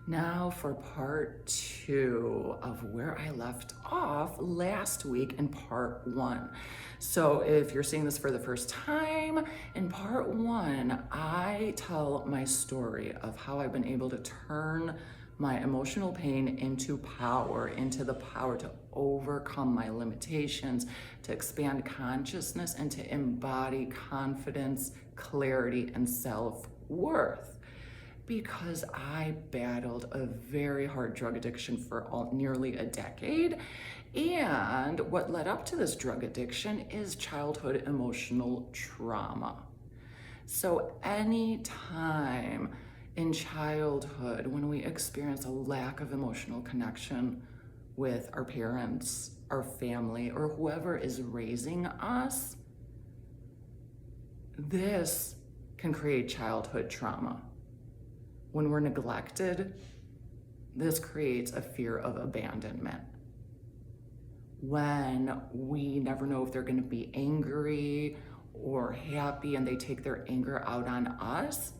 Now for part two of where I left off last week in part one. So if you're seeing this for the first time, in part one, I tell my story of how I've been able to turn my emotional pain into power, into the power to overcome my limitations, to expand consciousness, and to embody confidence, clarity, and self-worth. Because I battled a very hard drug addiction for nearly a decade. And what led up to this drug addiction is childhood emotional trauma. So any time in childhood when we experience a lack of emotional connection with our parents, our family, or whoever is raising us, this can create childhood trauma. When we're neglected, this creates a fear of abandonment. When we never know if they're going to be angry or happy and they take their anger out on us,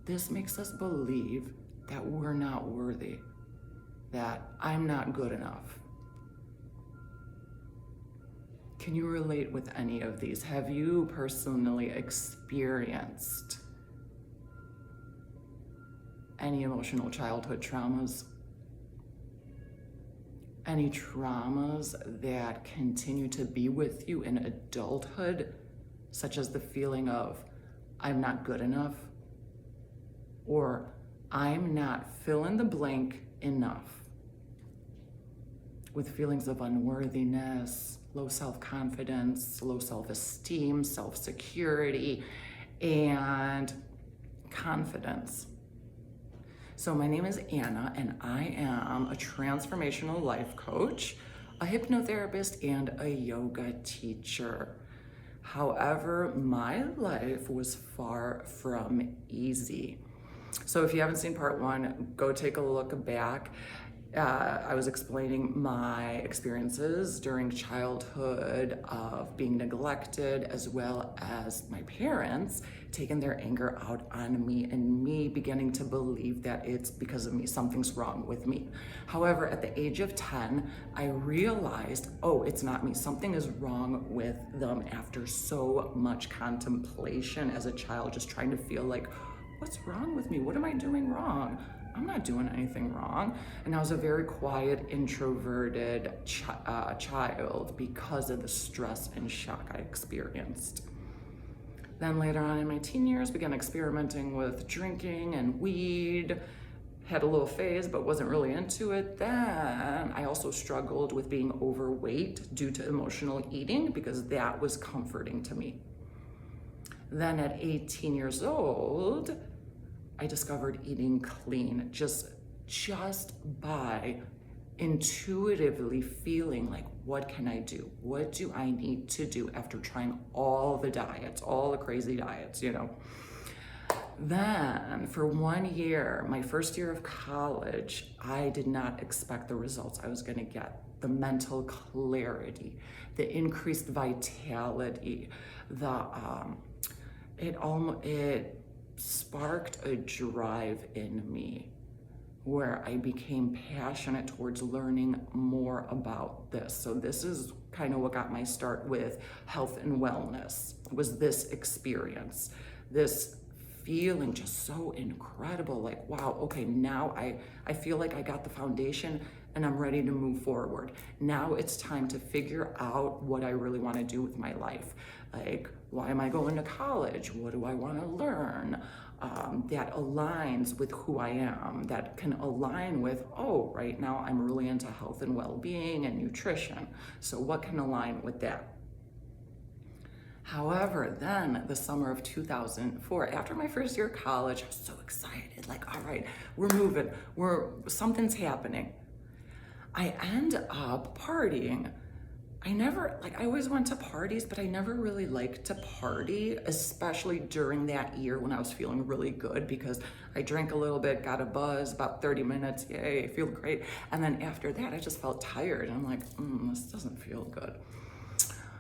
this makes us believe that we're not worthy, that I'm not good enough. Can you relate with any of these? Have you personally experienced any emotional childhood traumas? Any traumas that continue to be with you in adulthood, such as the feeling of, I'm not good enough, or I'm not fill in the blank enough, with feelings of unworthiness, low self-confidence, low self-esteem, self-security, and confidence. So my name is Anna, and I am a transformational life coach, a hypnotherapist, and a yoga teacher. However, my life was far from easy. So if you haven't seen part one, go take a look back. I was explaining my experiences during childhood of being neglected, as well as my parents taking their anger out on me and me beginning to believe that it's because of me, something's wrong with me. However, at the age of 10, I realized, oh, it's not me, something is wrong with them after so much contemplation as a child, just trying to feel like, what's wrong with me? What am I doing wrong? I'm not doing anything wrong. And I was a very quiet, introverted child because of the stress and shock I experienced. Then later on in my teen years, began experimenting with drinking and weed. Had a little phase, but wasn't really into it. Then I also struggled with being overweight due to emotional eating because that was comforting to me. Then at 18 years old, I discovered eating clean just by intuitively feeling like, what can I do? What do I need to do after trying all the diets, all the crazy diets, Then for 1 year, my first year of college, I did not expect the results I was gonna get. The mental clarity, the increased vitality, it sparked a drive in me where I became passionate towards learning more about this. So this is kind of what got my start with health and wellness, was this experience, this feeling just so incredible, like, wow, okay, now I feel like I got the foundation and I'm ready to move forward. Now it's time to figure out what I really want to do with my life. Like, why am I going to college? What do I want to learn? That aligns with who I am, that can align with, oh, right now I'm really into health and well-being and nutrition. So what can align with that? However, then the summer of 2004, after my first year of college, I was so excited, like, all right, we're moving, something's happening. I end up partying. I always went to parties, but I never really liked to party, especially during that year when I was feeling really good, because I drank a little bit, got a buzz, about 30 minutes, yay, I feel great. And then after that, I just felt tired. And I'm like, this doesn't feel good.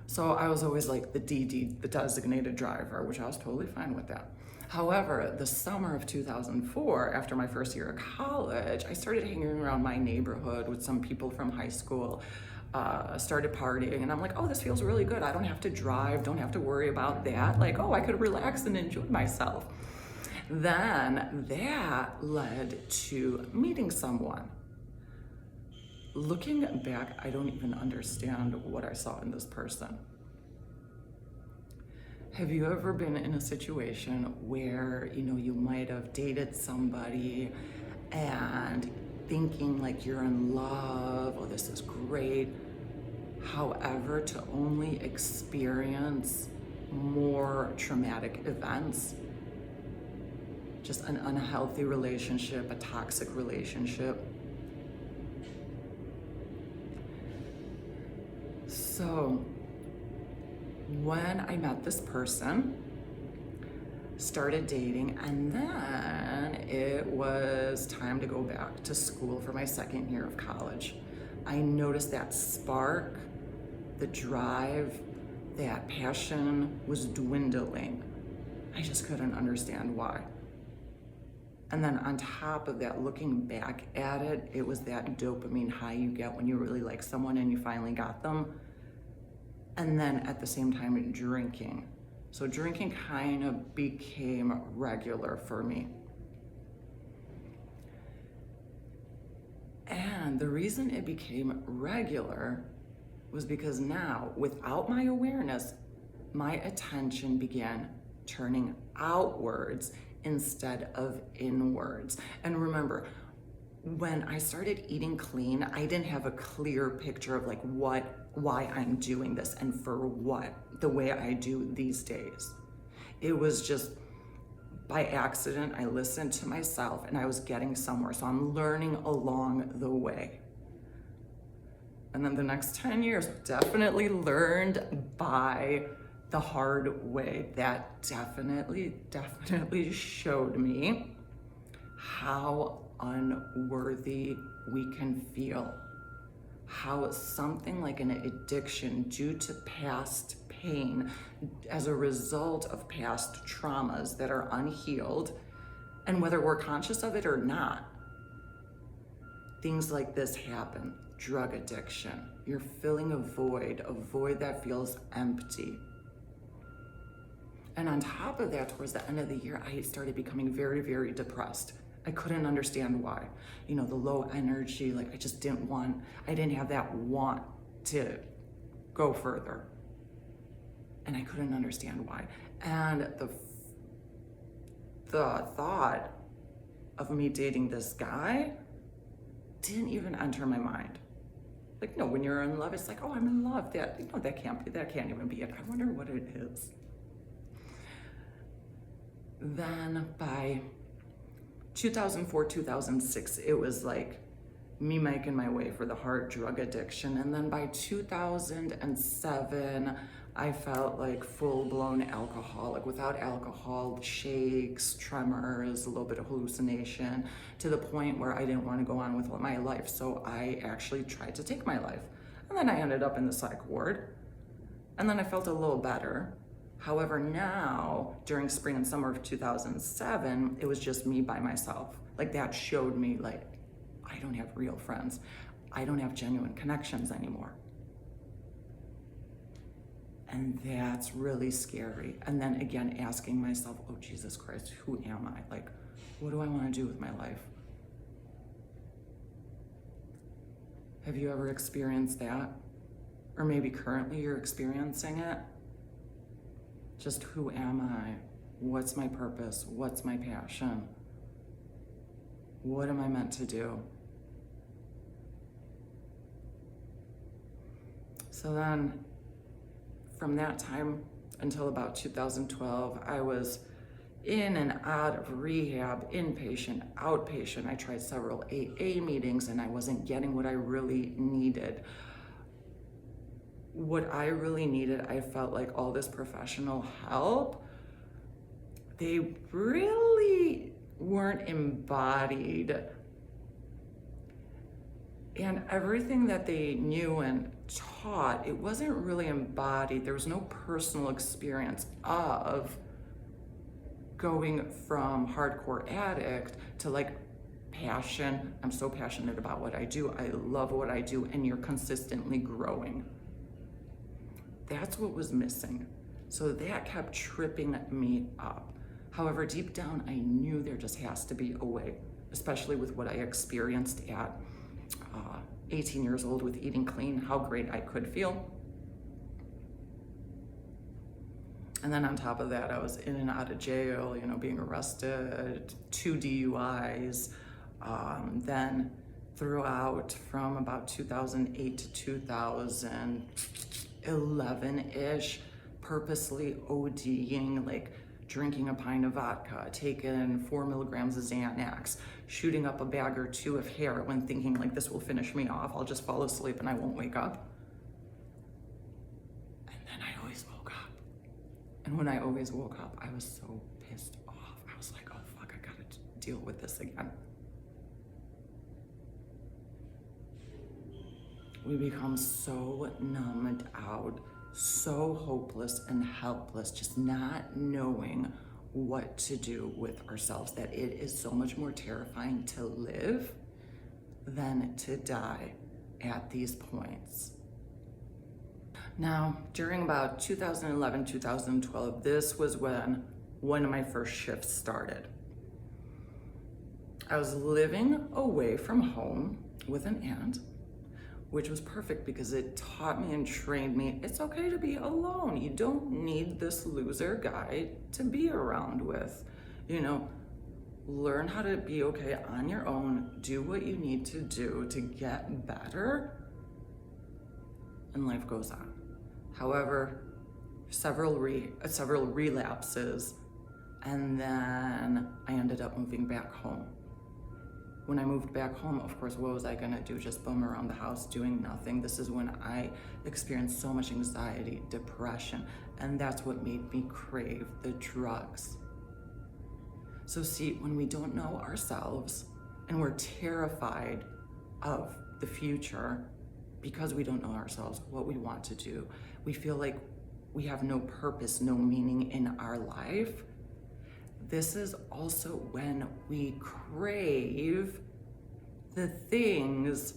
So I was always like the DD, the designated driver, which I was totally fine with that. However, the summer of 2004, after my first year of college, I started hanging around my neighborhood with some people from high school, started partying, and I'm like, oh, this feels really good. I don't have to drive, don't have to worry about that. Like, oh, I could relax and enjoy myself. Then that led to meeting someone. Looking back, I don't even understand what I saw in this person. Have you ever been in a situation where, you might have dated somebody and thinking like you're in love, oh, this is great. However, to only experience more traumatic events, just an unhealthy relationship, a toxic relationship. So when I met this person, started dating, and then it was time to go back to school for my second year of college, I noticed that spark, the drive, that passion was dwindling. I just couldn't understand why. And then on top of that, looking back at it, it was that dopamine high you get when you really like someone and you finally got them. And then at the same time, drinking. So drinking kind of became regular for me. And the reason it became regular was because now, without my awareness, my attention began turning outwards instead of inwards. And remember, when I started eating clean, I didn't have a clear picture of like why I'm doing this and for what, the way I do these days. It was just by accident, I listened to myself and I was getting somewhere. So I'm learning along the way. And then the next 10 years, definitely learned by the hard way. That definitely showed me how unworthy we can feel. How something like an addiction due to past pain as a result of past traumas that are unhealed, and whether we're conscious of it or not, things like this happen. Drug addiction, you're filling a void that feels empty. And on top of that, towards the end of the year, I started becoming very, very depressed. I couldn't understand why. The low energy, like I didn't have that want to go further. And I couldn't understand why. And the thought of me dating this guy didn't even enter my mind. Like, no, when you're in love, it's like, oh, I'm in love. That can't even be it. I wonder what it is. Then by 2004, 2006, it was like me making my way for the hard drug addiction. And then by 2007, I felt like full-blown alcoholic. Without alcohol, shakes, tremors, a little bit of hallucination, to the point where I didn't want to go on with my life. So I actually tried to take my life. And then I ended up in the psych ward. And then I felt a little better. However, now, during spring and summer of 2007, it was just me by myself. Like, that showed me, like, I don't have real friends. I don't have genuine connections anymore. And that's really scary. And then again, asking myself, oh, Jesus Christ, who am I? Like, what do I want to do with my life? Have you ever experienced that? Or maybe currently you're experiencing it? Just who am I? What's my purpose? What's my passion? What am I meant to do? So then, from that time until about 2012, I was in and out of rehab, inpatient, outpatient. I tried several AA meetings and I wasn't getting what I really needed. What I really needed, I felt like all this professional help, they really weren't embodied. And everything that they knew and taught, it wasn't really embodied. There was no personal experience of going from hardcore addict to like passion. I'm so passionate about what I do. I love what I do, and you're consistently growing. That's what was missing. So that kept tripping me up. However, deep down, I knew there just has to be a way, especially with what I experienced at 18 years old with eating clean, how great I could feel. And then on top of that, I was in and out of jail, being arrested, 2 DUIs. Then throughout from about 2008 to 2011-ish, purposely ODing, like drinking a pint of vodka, taking 4 milligrams of Xanax, shooting up a bag or 2 of heroin, thinking like this will finish me off. I'll just fall asleep and I won't wake up. And then I always woke up. And when I always woke up, I was so pissed off. I was like, oh fuck, I gotta deal with this again. We become so numbed out, so hopeless and helpless, just not knowing what to do with ourselves, that it is so much more terrifying to live than to die at these points. Now, during about 2011, 2012, this was when one of my first shifts started. I was living away from home with an aunt, which was perfect because it taught me and trained me it's okay to be alone. You don't need this loser guy to be around with. Learn how to be okay on your own, do what you need to do to get better, and life goes on. However, several relapses, and then I ended up moving back home. When I moved back home, of course, what was I gonna do? Just bum around the house doing nothing? This is when I experienced so much anxiety, depression, and that's what made me crave the drugs. So see, when we don't know ourselves and we're terrified of the future because we don't know ourselves, what we want to do, we feel like we have no purpose, no meaning in our life. This is also when we crave the things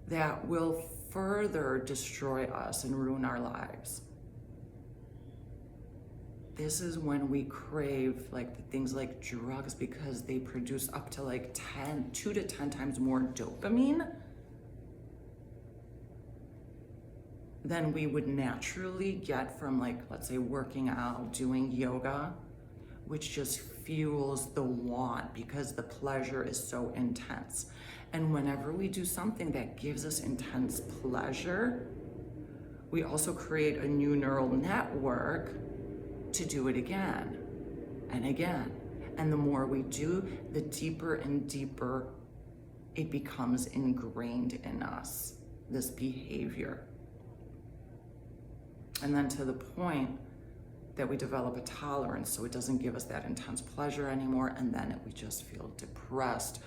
that will further destroy us and ruin our lives. This is when we crave like the things like drugs because they produce up to like 2 to 10 times more dopamine than we would naturally get from, like, let's say working out, doing yoga, which just fuels the want because the pleasure is so intense. And whenever we do something that gives us intense pleasure, we also create a new neural network to do it again and again. And the more we do, the deeper and deeper it becomes ingrained in us, this behavior. And then to the point that we develop a tolerance, so it doesn't give us that intense pleasure anymore, and then we just feel depressed.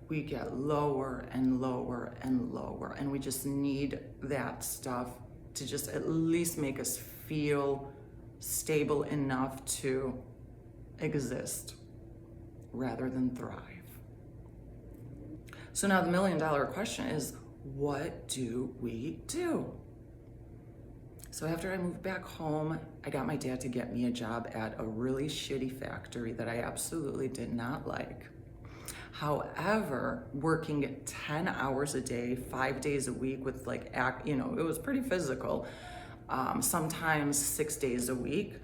We get lower and lower and lower, and we just need that stuff to just at least make us feel stable enough to exist rather than thrive. So now the $1 million question is, what do we do? So after I moved back home, I got my dad to get me a job at a really shitty factory that I absolutely did not like. However, working 10 hours a day, 5 days a week with it was pretty physical, sometimes 6 days a week,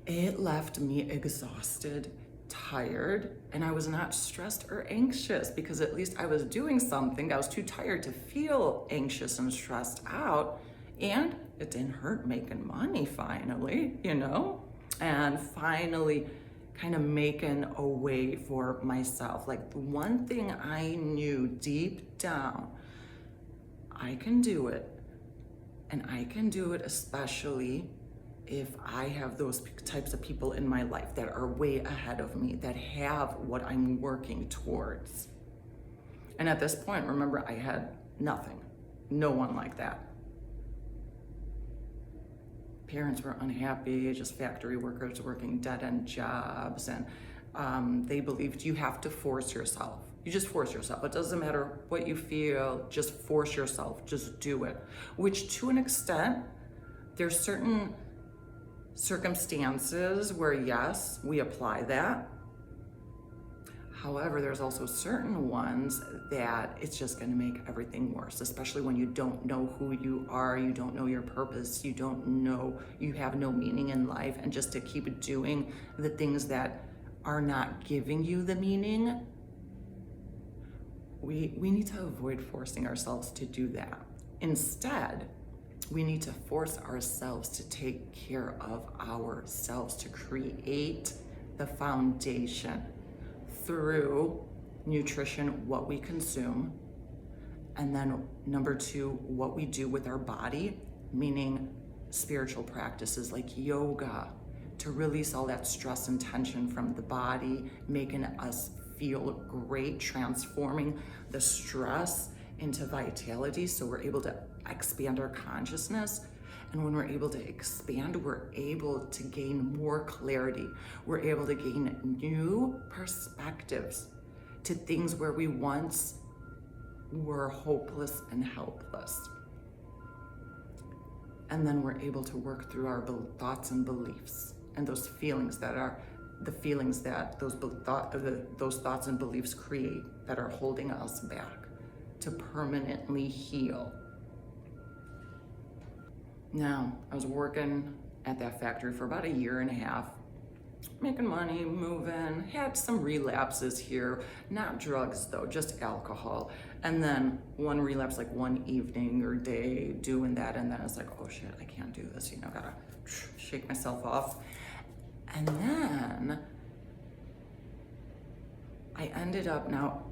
it left me exhausted, tired, and I was not stressed or anxious because at least I was doing something. I was too tired to feel anxious and stressed out. And it didn't hurt making money finally, and finally kind of making a way for myself. Like, the one thing I knew deep down, I can do it. And I can do it especially if I have those types of people in my life that are way ahead of me, that have what I'm working towards. And at this point, remember, I had nothing, no one like that. parents were unhappy, just factory workers working dead-end jobs, and they believed you have to force yourself. You just force yourself. It doesn't matter what you feel, just force yourself, just do it. Which to an extent, there's certain circumstances where yes, we apply that. However, there's also certain ones that it's just gonna make everything worse, especially when you don't know who you are, you don't know your purpose, you don't know, you have no meaning in life, and just to keep doing the things that are not giving you the meaning, we need to avoid forcing ourselves to do that. Instead, we need to force ourselves to take care of ourselves, to create the foundation through nutrition, what we consume, and then number 2, what we do with our body, meaning spiritual practices like yoga, to release all that stress and tension from the body, making us feel great, transforming the stress into vitality so we're able to expand our consciousness. And when we're able to expand, we're able to gain more clarity. We're able to gain new perspectives to things where we once were hopeless and helpless. And then we're able to work through our thoughts and beliefs and those feelings that are the feelings that those thoughts and beliefs create that are holding us back, to permanently heal. Now, I was working at that factory for about 1.5 years, making money, moving, had some relapses here, not drugs though, just alcohol. And then one relapse, like one evening or day doing that, and then it's like, oh shit, I can't do this, gotta shake myself off. And then I ended up, now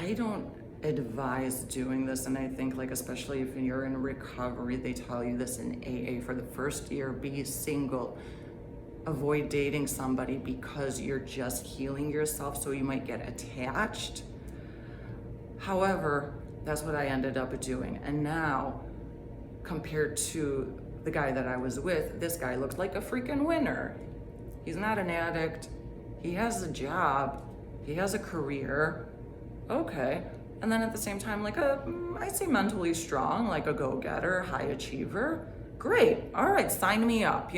I don't advise doing this, and I think like especially if you're in recovery, they tell you this in AA for the first year, be single, avoid dating somebody because you're just healing yourself, so you might get attached. However, that's what I ended up doing. And now, compared to the guy that I was with, this guy looked like a freaking winner. He's not an addict, he has a job, he has a career, okay. And then at the same time, like I say mentally strong, like a go-getter, high achiever. Great, all right, sign me up,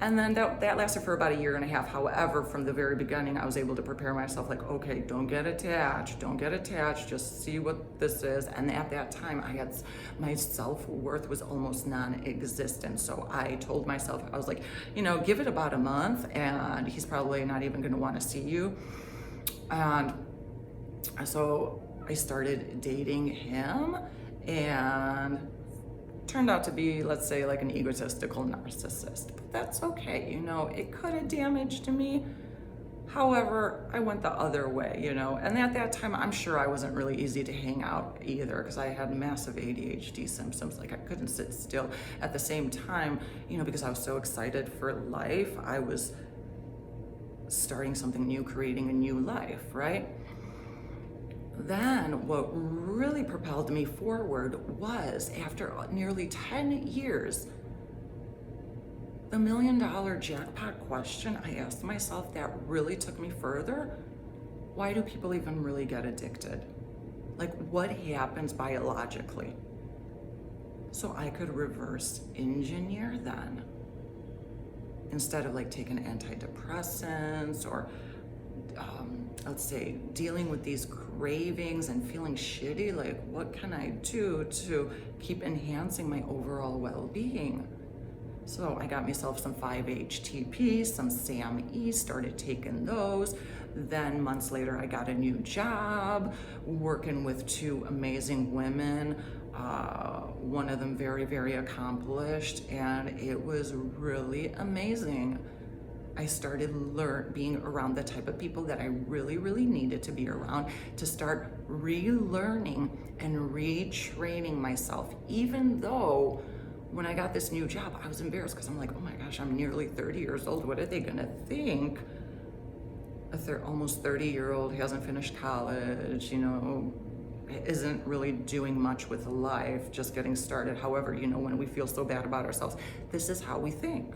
And then that lasted for about 1.5 years. However, from the very beginning, I was able to prepare myself like, okay, don't get attached, just see what this is. And at that time, my self-worth was almost non-existent. So I told myself, I was like, give it about a month and he's probably not even gonna wanna see you. And so I started dating him, and turned out to be, let's say, like an egotistical narcissist. But that's okay, it could have damaged me. However, I went the other way, and at that time, I'm sure I wasn't really easy to hang out either, because I had massive ADHD symptoms, like I couldn't sit still. At the same time, because I was so excited for life, I was starting something new, creating a new life, right? Then what really propelled me forward was, after nearly 10 years, the $1 million jackpot question I asked myself that really took me further: why do people even really get addicted? Like, what happens biologically? So I could reverse engineer then. Instead of like taking antidepressants or let's say dealing with these cravings and feeling shitty, like what can I do to keep enhancing my overall well-being? So I got myself some 5-HTP, some SAMe, started taking those. Then months later, I got a new job working with 2 amazing women. One of them very, very accomplished, and it was really amazing. I started being around the type of people that I really, really needed to be around, to start relearning and retraining myself. Even though when I got this new job, I was embarrassed, because I'm like, oh my gosh, I'm nearly 30 years old. What are they gonna think? Almost 30-year-old, hasn't finished college, isn't really doing much with life, just getting started. However, when we feel so bad about ourselves, this is how we think.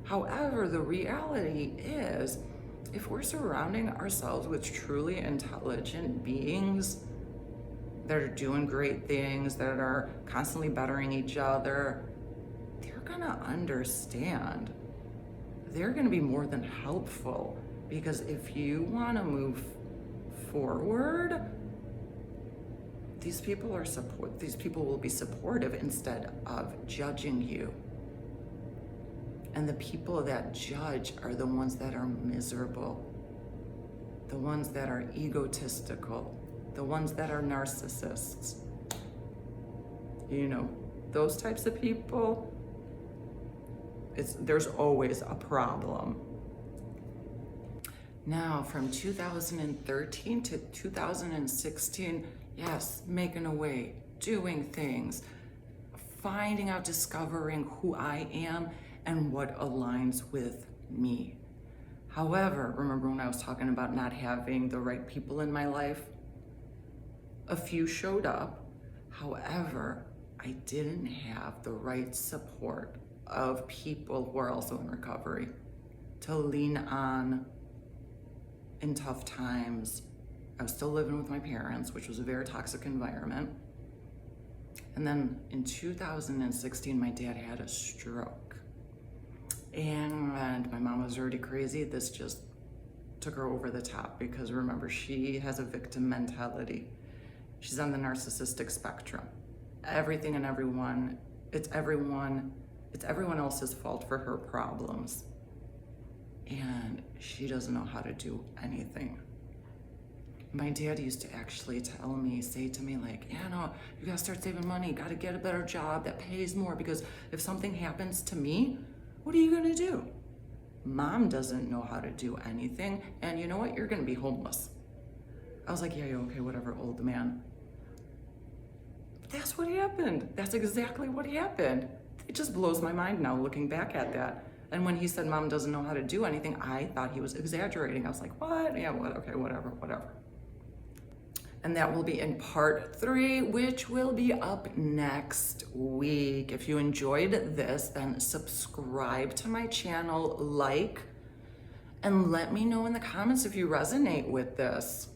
However, the reality is, if we're surrounding ourselves with truly intelligent beings that are doing great things, that are constantly bettering each other, they're gonna understand. They're gonna be more than helpful, because if you wanna move forward, these people will be supportive instead of judging you. And the people that judge are the ones that are miserable, the ones that are egotistical, the ones that are narcissists. Those types of people, there's always a problem. Now, from 2013 to 2016, yes, making a way, doing things, finding out, discovering who I am and what aligns with me. However, remember when I was talking about not having the right people in my life? A few showed up. However, I didn't have the right support of people who are also in recovery to lean on in tough times. I was still living with my parents, which was a very toxic environment. And then in 2016, my dad had a stroke. And my mom was already crazy. This just took her over the top, because remember, she has a victim mentality. She's on the narcissistic spectrum. Everything and everyone, it's everyone else's fault for her problems. And she doesn't know how to do anything. My dad used to actually say to me, like, no, you gotta start saving money, gotta get a better job that pays more, because if something happens to me, what are you gonna do? Mom doesn't know how to do anything, and you know what? You're gonna be homeless. I was like, yeah, okay, whatever, old man. That's what happened. That's exactly what happened. It just blows my mind now looking back at that. And when he said mom doesn't know how to do anything, I thought he was exaggerating. I was like, what? Yeah, what? Okay, whatever. And that will be in part 3, which will be up next week. If you enjoyed this, then subscribe to my channel, like, and let me know in the comments if you resonate with this.